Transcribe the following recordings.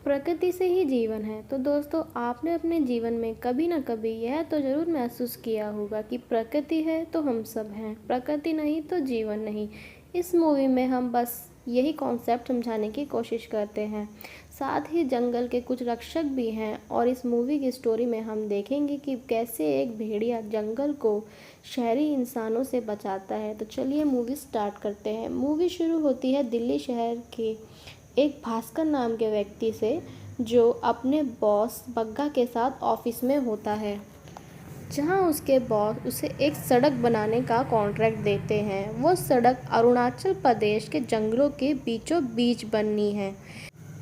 प्रकृति से ही जीवन है। तो दोस्तों, आपने अपने जीवन में कभी ना कभी यह तो ज़रूर महसूस किया होगा कि प्रकृति है तो हम सब हैं, प्रकृति नहीं तो जीवन नहीं। इस मूवी में हम बस यही कॉन्सेप्ट समझाने की कोशिश करते हैं। साथ ही जंगल के कुछ रक्षक भी हैं और इस मूवी की स्टोरी में हम देखेंगे कि कैसे एक भेड़िया जंगल को शहरी इंसानों से बचाता है। तो चलिए मूवी स्टार्ट करते हैं। मूवी शुरू होती है दिल्ली शहर के एक भास्कर नाम के व्यक्ति से, जो अपने बॉस बग्गा के साथ ऑफिस में होता है, जहां उसके बॉस उसे एक सड़क बनाने का कॉन्ट्रैक्ट देते हैं। वो सड़क अरुणाचल प्रदेश के जंगलों के बीचों बीच बननी है।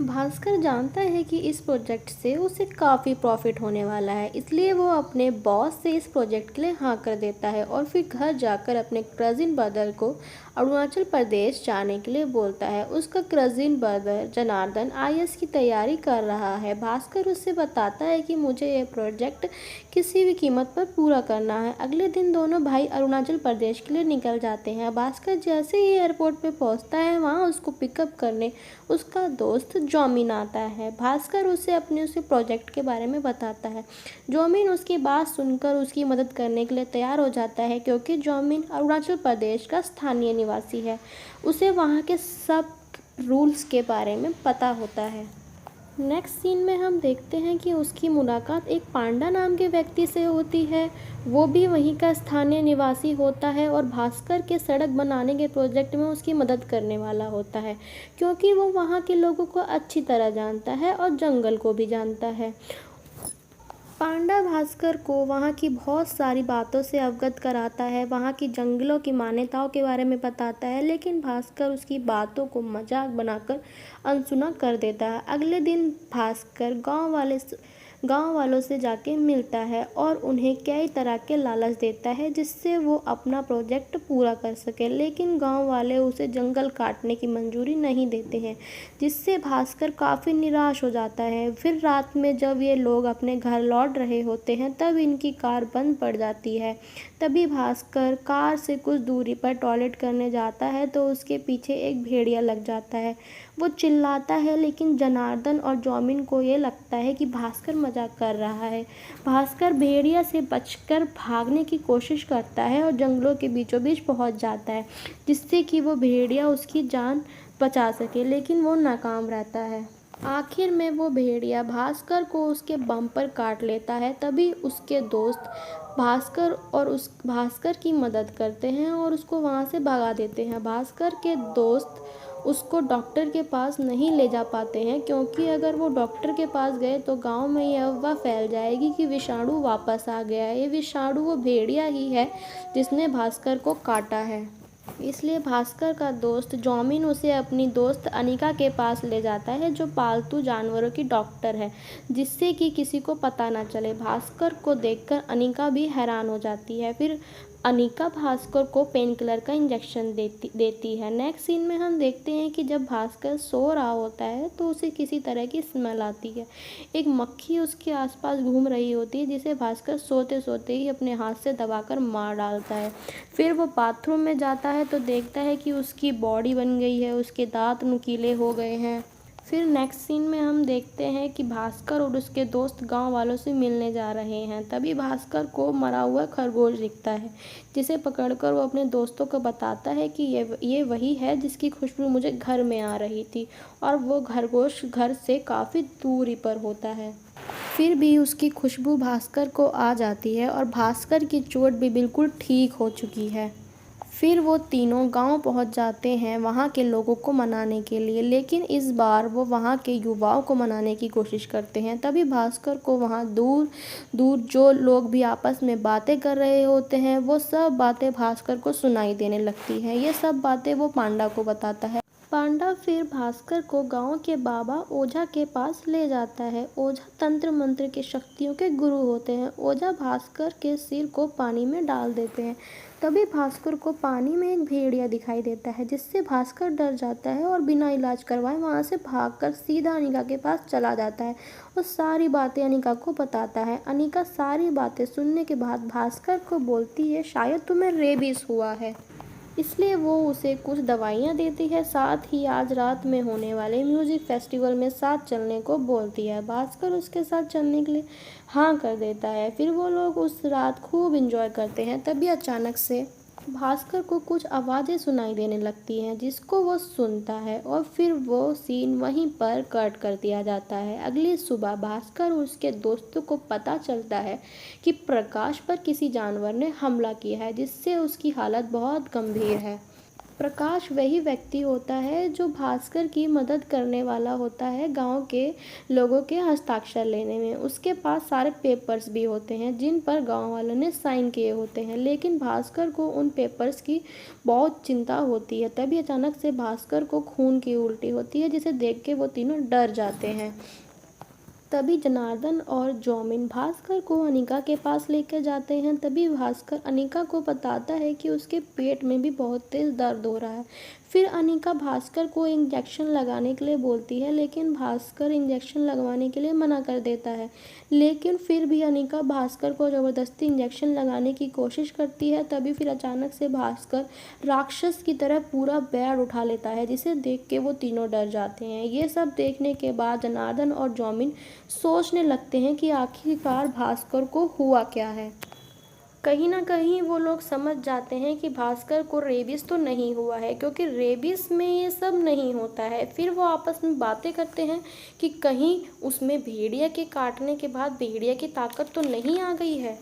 भास्कर जानता है कि इस प्रोजेक्ट से उसे काफ़ी प्रॉफिट होने वाला है, इसलिए वो अपने बॉस से इस प्रोजेक्ट के लिए हाँ कर देता है और फिर घर जाकर अपने कज़िन ब्रदर को अरुणाचल प्रदेश जाने के लिए बोलता है। उसका कज़िन ब्रदर जनार्दन आईएएस की तैयारी कर रहा है। भास्कर उससे बताता है कि मुझे ये प्रोजेक्ट किसी भी कीमत पर पूरा करना है। अगले दिन दोनों भाई अरुणाचल प्रदेश के लिए निकल जाते हैं। भास्कर जैसे ही एयरपोर्ट पे पहुंचता है, वहाँ उसको पिकअप करने उसका दोस्त जॉमिन आता है। भास्कर उसे प्रोजेक्ट के बारे में बताता है। जॉमिन उसकी बात सुनकर उसकी मदद करने के लिए तैयार हो जाता है, क्योंकि जॉमिन अरुणाचल प्रदेश का स्थानीय निवासी है। उसे वहाँ के सब रूल्स के बारे में पता होता है। नेक्स्ट सीन में हम देखते हैं कि उसकी मुलाकात एक पांडा नाम के व्यक्ति से होती है। वो भी वहीं का स्थानीय निवासी होता है और भास्कर के सड़क बनाने के प्रोजेक्ट में उसकी मदद करने वाला होता है, क्योंकि वो वहाँ के लोगों को अच्छी तरह जानता है और जंगल को भी जानता है। पांडा भास्कर को वहाँ की बहुत सारी बातों से अवगत कराता है, वहाँ की जंगलों की मान्यताओं के बारे में बताता है, लेकिन भास्कर उसकी बातों को मजाक बनाकर अनसुना कर देता है। अगले दिन भास्कर गांव वालों से जाके मिलता है और उन्हें कई तरह के लालच देता है, जिससे वो अपना प्रोजेक्ट पूरा कर सके, लेकिन गांव वाले उसे जंगल काटने की मंजूरी नहीं देते हैं, जिससे भास्कर काफ़ी निराश हो जाता है। फिर रात में जब ये लोग अपने घर लौट रहे होते हैं, तब इनकी कार बंद पड़ जाती है। तभी भास्कर कार से कुछ दूरी पर टॉयलेट करने जाता है तो उसके पीछे एक भेड़िया लग जाता है। वो चिल्लाता है, लेकिन जनार्दन और जॉमिन को ये लगता है कि भास्कर मजाक कर रहा है। भास्कर भेड़िया से बचकर भागने की कोशिश करता है और जंगलों के बीचों बीच पहुंच जाता है, जिससे कि वो भेड़िया उसकी जान बचा सके, लेकिन वो नाकाम रहता है। आखिर में वो भेड़िया भास्कर को उसके बम पर काट लेता है। तभी उसके दोस्त भास्कर की मदद करते हैं और उसको वहाँ से भगा देते हैं। भास्कर के दोस्त उसको डॉक्टर के पास नहीं ले जा पाते हैं, क्योंकि अगर वो डॉक्टर के पास गए तो गांव में यह अफवाह फैल जाएगी कि विषाणु वापस आ गया है। ये विषाणु वो भेड़िया ही है जिसने भास्कर को काटा है। इसलिए भास्कर का दोस्त जॉमिन उसे अपनी दोस्त अनिका के पास ले जाता है, जो पालतू जानवरों की डॉक्टर है, जिससे कि किसी को पता ना चले। भास्कर को देखकर अनिका भी हैरान हो जाती है। फिर अनिका भास्कर को पेन किलर का इंजेक्शन देती है। नेक्स्ट सीन में हम देखते हैं कि जब भास्कर सो रहा होता है तो उसे किसी तरह की स्मेल आती है। एक मक्खी उसके आसपास घूम रही होती है, जिसे भास्कर सोते सोते ही अपने हाथ से दबाकर मार डालता है। फिर वो बाथरूम में जाता है तो देखता है कि उसकी बॉडी बन गई है, उसके दांत नुकीले हो गए हैं। फिर नेक्स्ट सीन में हम देखते हैं कि भास्कर और उसके दोस्त गांव वालों से मिलने जा रहे हैं। तभी भास्कर को मरा हुआ खरगोश दिखता है, जिसे पकड़कर वो अपने दोस्तों को बताता है कि ये वही है जिसकी खुशबू मुझे घर में आ रही थी, और वो खरगोश घर से काफ़ी दूरी पर होता है। फिर भी उसकी खुशबू भास्कर को आ जाती है और भास्कर की चोट भी बिल्कुल ठीक हो चुकी है। फिर वो तीनों गांव पहुंच जाते हैं वहां के लोगों को मनाने के लिए, लेकिन इस बार वो वहां के युवाओं को मनाने की कोशिश करते हैं। तभी भास्कर को वहां दूर दूर जो लोग भी आपस में बातें कर रहे होते हैं, वो सब बातें भास्कर को सुनाई देने लगती हैं। ये सब बातें वो पांडा को बताता है। पांडा फिर भास्कर को गांव के बाबा ओझा के पास ले जाता है। ओझा तंत्र मंत्र की शक्तियों के गुरु होते हैं। ओझा भास्कर के सिर को पानी में डाल देते हैं। तभी भास्कर को पानी में एक भेड़िया दिखाई देता है, जिससे भास्कर डर जाता है और बिना इलाज करवाए वहां से भागकर सीधा अनिका के पास चला जाता है और सारी बातें अनिका को बताता है। अनिका सारी बातें सुनने के बाद भास्कर को बोलती है, शायद तुम्हें रेबीज हुआ है। इसलिए वो उसे कुछ दवाइयाँ देती है, साथ ही आज रात में होने वाले म्यूजिक फेस्टिवल में साथ चलने को बोलती है। भास्कर उसके साथ चलने के लिए हाँ कर देता है। फिर वो लोग उस रात खूब एंजॉय करते हैं। तभी अचानक से भास्कर को कुछ आवाज़ें सुनाई देने लगती हैं, जिसको वो सुनता है, और फिर वो सीन वहीं पर कट कर दिया जाता है। अगली सुबह भास्कर और उसके दोस्तों को पता चलता है कि प्रकाश पर किसी जानवर ने हमला किया है, जिससे उसकी हालत बहुत गंभीर है। प्रकाश वही व्यक्ति होता है जो भास्कर की मदद करने वाला होता है गांव के लोगों के हस्ताक्षर लेने में। उसके पास सारे पेपर्स भी होते हैं जिन पर गांव वालों ने साइन किए होते हैं, लेकिन भास्कर को उन पेपर्स की बहुत चिंता होती है। तभी अचानक से भास्कर को खून की उल्टी होती है, जिसे देख के वो तीनों डर जाते हैं। तभी जनार्दन और जौमिन भास्कर को अनिका के पास लेकर जाते हैं। तभी भास्कर अनिका को बताता है कि उसके पेट में भी बहुत तेज़ दर्द हो रहा है। फिर अनिका भास्कर को इंजेक्शन लगाने के लिए बोलती है, लेकिन भास्कर इंजेक्शन लगवाने के लिए मना कर देता है। लेकिन फिर भी अनिका भास्कर को ज़बरदस्ती इंजेक्शन लगाने की कोशिश करती है। तभी फिर अचानक से भास्कर राक्षस की तरह पूरा बेड उठा लेता है, जिसे देख के वो तीनों डर जाते हैं। ये सब देखने के बाद जनार्दन और जौमिन सोचने लगते हैं कि आखिरकार भास्कर को हुआ क्या है। कहीं ना कहीं वो लोग समझ जाते हैं कि भास्कर को रेबीज तो नहीं हुआ है, क्योंकि रेबीज में ये सब नहीं होता है। फिर वो आपस में बातें करते हैं कि कहीं उसमें भेड़िया के काटने के बाद भेड़िया की ताकत तो नहीं आ गई है।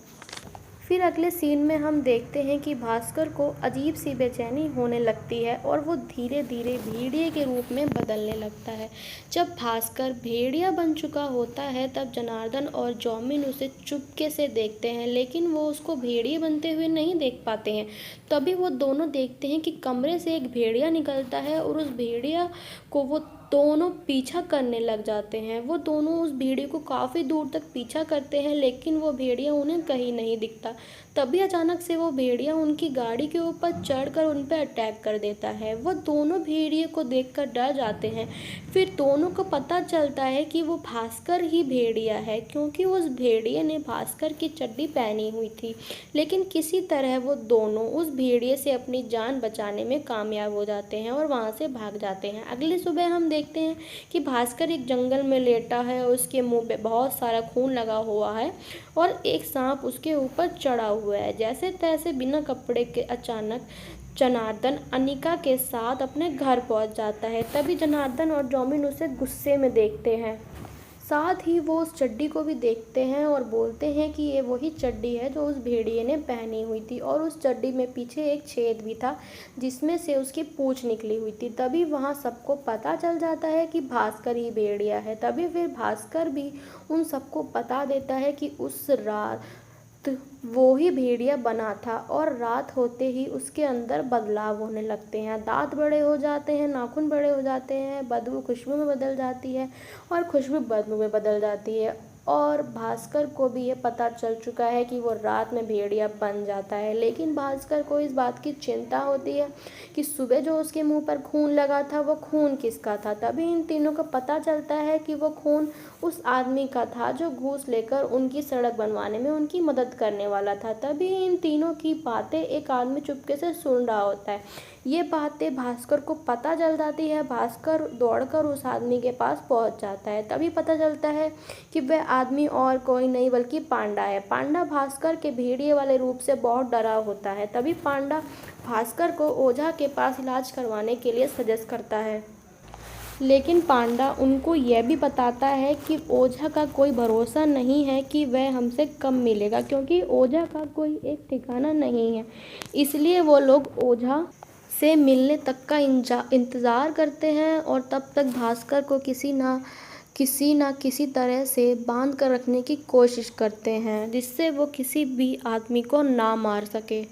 फिर अगले सीन में हम देखते हैं कि भास्कर को अजीब सी बेचैनी होने लगती है और वो धीरे धीरे भेड़िए के रूप में बदलने लगता है। जब भास्कर भेड़िया बन चुका होता है तब जनार्दन और जौमिन उसे चुपके से देखते हैं, लेकिन वो उसको भेड़िए बनते हुए नहीं देख पाते हैं। तभी वो दोनों देखते हैं कि कमरे से एक भेड़िया निकलता है और उस भेड़िया को वो दोनों पीछा करने लग जाते हैं। वो दोनों उस भेड़िए को काफ़ी दूर तक पीछा करते हैं, लेकिन वो भेड़िया उन्हें कहीं नहीं दिखता। तभी अचानक से वो भेड़िया उनकी गाड़ी के ऊपर चढ़कर उन पर अटैक कर देता है। वो दोनों भेड़िए को देखकर डर जाते हैं। फिर दोनों को पता चलता है कि वो भास्कर ही भेड़िया है, क्योंकि उस भेड़िए ने भास्कर की चड्डी पहनी हुई थी। लेकिन किसी तरह वो दोनों उस भेड़िए से अपनी जान बचाने में कामयाब हो जाते हैं और वहाँ से भाग जाते हैं। अगली सुबह हम देखते हैं कि भास्कर एक जंगल में लेटा है, उसके मुंह पे बहुत सारा खून लगा हुआ है और एक सांप उसके ऊपर चढ़ा हुआ है। जैसे तैसे बिना कपड़े के अचानक जनार्दन अनिका के साथ अपने घर पहुंच जाता है। तभी जनार्दन और जौमिन उसे गुस्से में देखते हैं। साथ ही वो उस चड्डी को भी देखते हैं और बोलते हैं कि ये वही चड्डी है जो उस भेड़िए ने पहनी हुई थी, और उस चड्डी में पीछे एक छेद भी था जिसमें से उसकी पूंछ निकली हुई थी। तभी वहाँ सबको पता चल जाता है कि भास्कर ही भेड़िया है। तभी फिर भास्कर भी उन सबको बता देता है कि उस रात वो ही भेड़िया बना था, और रात होते ही उसके अंदर बदलाव होने लगते हैं। दांत बड़े हो जाते हैं, नाखून बड़े हो जाते हैं, बदबू खुशबू में बदल जाती है और खुशबू बदबू में बदल जाती है। और भास्कर को भी ये पता चल चुका है कि वो रात में भेड़िया बन जाता है, लेकिन भास्कर को इस बात की चिंता होती है कि सुबह जो उसके मुंह पर खून लगा था वो खून किसका था। तभी इन तीनों को पता चलता है कि वो खून उस आदमी का था जो घूस लेकर उनकी सड़क बनवाने में उनकी मदद करने वाला था। तभी इन तीनों की बातें एक आदमी चुपके से सुन रहा होता है। ये बातें भास्कर को पता चल जाती है। भास्कर दौड़कर उस आदमी के पास पहुंच जाता है। तभी पता चलता है कि वह आदमी और कोई नहीं बल्कि पांडा है। पांडा भास्कर के भेड़िए वाले रूप से बहुत डरा होता है। तभी पांडा भास्कर को ओझा के पास इलाज करवाने के लिए सजेस्ट करता है, लेकिन पांडा उनको यह भी बताता है कि ओझा का कोई भरोसा नहीं है कि वह हमसे कम मिलेगा, क्योंकि ओझा का कोई एक ठिकाना नहीं है। इसलिए वो लोग ओझा से मिलने तक का इंतज़ार करते हैं और तब तक भास्कर को किसी ना किसी तरह से बांध कर रखने की कोशिश करते हैं, जिससे वो किसी भी आदमी को ना मार सके।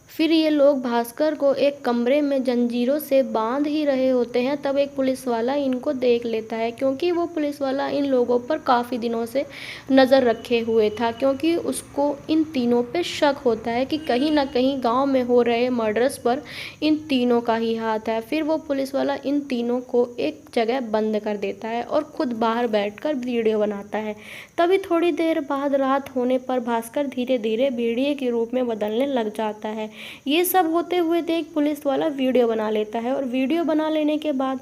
फिर ये लोग भास्कर को एक कमरे में जंजीरों से बांध ही रहे होते हैं। तब एक पुलिस वाला इनको देख लेता है, क्योंकि वो पुलिस वाला इन लोगों पर काफ़ी दिनों से नज़र रखे हुए था, क्योंकि उसको इन तीनों पे शक होता है कि कहीं ना कहीं गांव में हो रहे मर्डर्स पर इन तीनों का ही हाथ है। फिर वो पुलिस वाला इन तीनों को एक जगह बंद कर देता है और खुद बाहर बैठकर वीडियो बनाता है। तभी थोड़ी देर बाद रात होने पर भास्कर धीरे धीरे भेड़िए के रूप में बदलने लग जाता है। ये सब होते हुए देख पुलिस वाला वीडियो बना लेता है और वीडियो बना लेने के बाद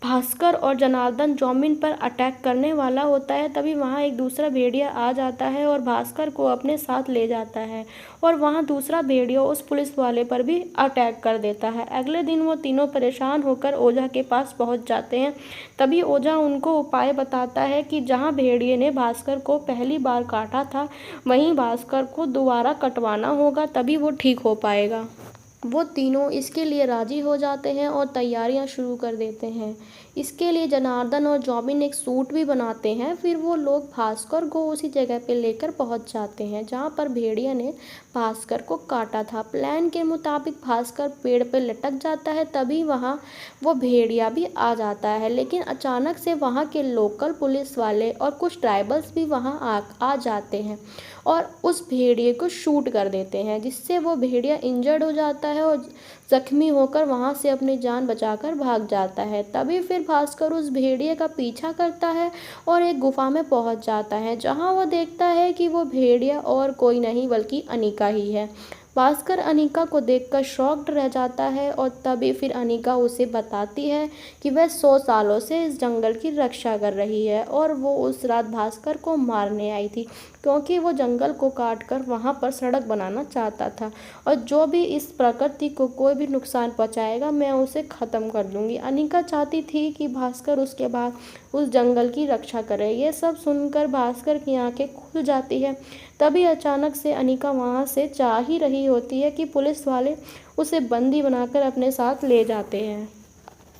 भास्कर और जनार्दन जामिन पर अटैक करने वाला होता है। तभी वहाँ एक दूसरा भेड़िया आ जाता है और भास्कर को अपने साथ ले जाता है और वहाँ दूसरा भेड़िया उस पुलिस वाले पर भी अटैक कर देता है। अगले दिन वो तीनों परेशान होकर ओझा के पास पहुँच जाते हैं। तभी ओझा उनको उपाय बताता है कि जहाँ भेड़िए ने भास्कर को पहली बार काटा था वहीं भास्कर को दोबारा कटवाना होगा, तभी वो ठीक हो पाएगा। वो तीनों इसके लिए राजी हो जाते हैं और तैयारियां शुरू कर देते हैं। इसके लिए जनार्दन और जॉबिन एक सूट भी बनाते हैं। फिर वो लोग भास्कर को उसी जगह पे लेकर पहुंच जाते हैं जहां पर भेड़िया ने भास्कर को काटा था। प्लान के मुताबिक भास्कर पेड़ पे लटक जाता है, तभी वहां वो भेड़िया भी आ जाता है। लेकिन अचानक से वहां के लोकल पुलिस वाले और कुछ ट्राइबल्स भी वहां आ जाते हैं और उस भेड़िए को शूट कर देते हैं, जिससे वो भेड़िया इंजर्ड हो जाता है और जख्मी होकर वहां से अपनी जान बचाकर भाग जाता है। तभी फिर भास्कर उस भेड़िए का पीछा करता है और एक गुफा में पहुंच जाता है जहां वो देखता है कि वो भेड़िया और कोई नहीं बल्कि अनिका ही है। भास्कर अनिका को देखकर शॉक्ड रह जाता है और तभी फिर अनिका उसे बताती है कि वह 100 सालों से इस जंगल की रक्षा कर रही है और वो उस रात भास्कर को मारने आई थी क्योंकि वो जंगल को काट कर वहाँ पर सड़क बनाना चाहता था और जो भी इस प्रकृति को कोई भी नुकसान पहुँचाएगा मैं उसे ख़त्म कर दूँगी। अनिका चाहती थी कि भास्कर उसके बाद उस जंगल की रक्षा करे। ये सब सुनकर भास्कर की आंखें खुल जाती है। तभी अचानक से अनिका वहाँ से जा ही रही होती है कि पुलिस वाले उसे बंदी बनाकर अपने साथ ले जाते हैं।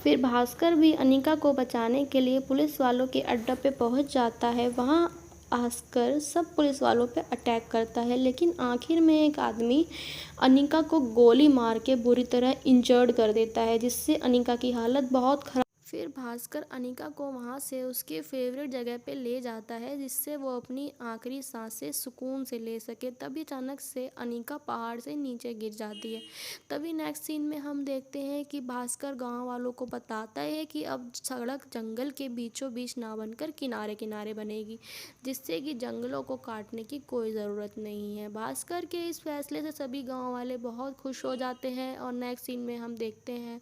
फिर भास्कर भी अनिका को बचाने के लिए पुलिस वालों के अड्डे पे पहुंच जाता है। वहां आकर सब पुलिस वालों पे अटैक करता है, लेकिन आखिर में एक आदमी अनिका को गोली मार के बुरी तरह इंजर्ड कर देता है, जिससे अनिका की हालत बहुत खराब। फिर भास्कर अनिका को वहाँ से उसके फेवरेट जगह पे ले जाता है, जिससे वो अपनी आखिरी सांसें सुकून से ले सके। तभी अचानक से अनिका पहाड़ से नीचे गिर जाती है। तभी नेक्स्ट सीन में हम देखते हैं कि भास्कर गांव वालों को बताता है कि अब सड़क जंगल के बीचों बीच ना बनकर किनारे किनारे बनेगी, जिससे कि जंगलों को काटने की कोई ज़रूरत नहीं है। भास्कर के इस फैसले से सभी गाँव वाले बहुत खुश हो जाते हैं और नेक्स्ट सीन में हम देखते हैं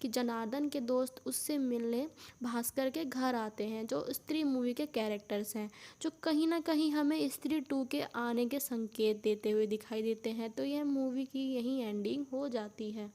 कि जनार्दन के दोस्त उससे मिलने भास्कर के घर आते हैं, जो स्त्री मूवी के कैरेक्टर्स हैं, जो कहीं ना कहीं हमें स्त्री 2 के आने के संकेत देते हुए दिखाई देते हैं। तो यह मूवी की यही एंडिंग हो जाती है।